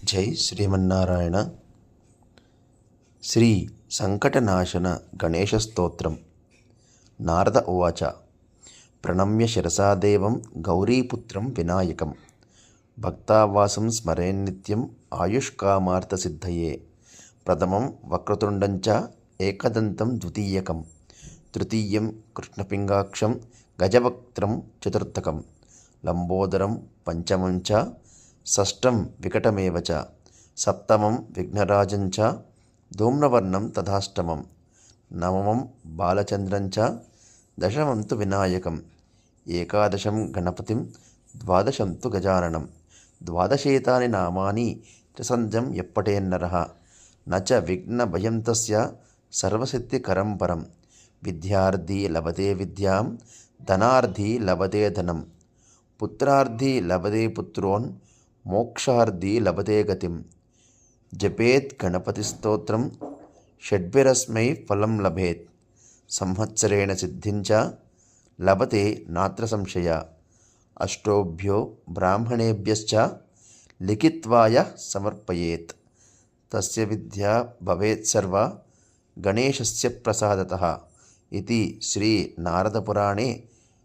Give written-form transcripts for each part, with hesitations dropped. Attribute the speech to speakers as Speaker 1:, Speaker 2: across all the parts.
Speaker 1: జై శ్రీమన్నారాయణ. శ్రీ సంకటనాశన గణేశ స్తోత్రం. నారద ఉవాచ. ప్రణమ్య శిరసా దేవం గౌరీపుత్రం వినాయకం భక్తావాసం స్మరేన్నిత్యం ఆయుష్కామార్థసిద్ధయే. ప్రథమం వక్రతుండం చ ఏకదంతం ద్వితీయకం తృతీయం కృష్ణపింగాక్షం గజవక్త్రం చతుర్థకం లంబోదరం పంచమం చ షష్టం వికటమేవ చ సప్తమం విఘ్నరాజం చ ధూమ్రవర్ణం తథాష్టమం నవమం బాలచంద్రం చ దశమం తు వినాయకం ఏకాదశం గణపతిం ద్వాదశం తు గజాననం. ద్వాదశేతాని నామాని త్రిసంధ్యం యప్పటేన్నరః న చ విఘ్నభయం తస్య సర్వసిద్ధికరం పరం. విద్యార్థి లభతే విద్యాం ధనార్థి లభతే ధనం పుత్రార్థి లభతే పుత్రోన్ మోక్షార్థి లభతే గతిం. జపేత్ గణపతి స్తోత్రం షడ్భిరస్మై ఫలం లభేత్. సంవత్సరేణ సిద్ధించ లభతే నాత్ర సంశయ. అష్టోభ్యో బ్రాహ్మణేభ్యశ్చ లిఖిత్వాయ సమర్పయేత్. తస్య విద్యా భవేత్ సర్వ గణేశస్య ప్రసాదతః. ఇది శ్రీ నారదపురాణే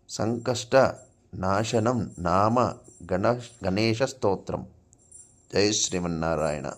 Speaker 1: సంకష్టనాశనం నామ గణేశ స్తోత్రం. జై శ్రీమన్నారాయణ.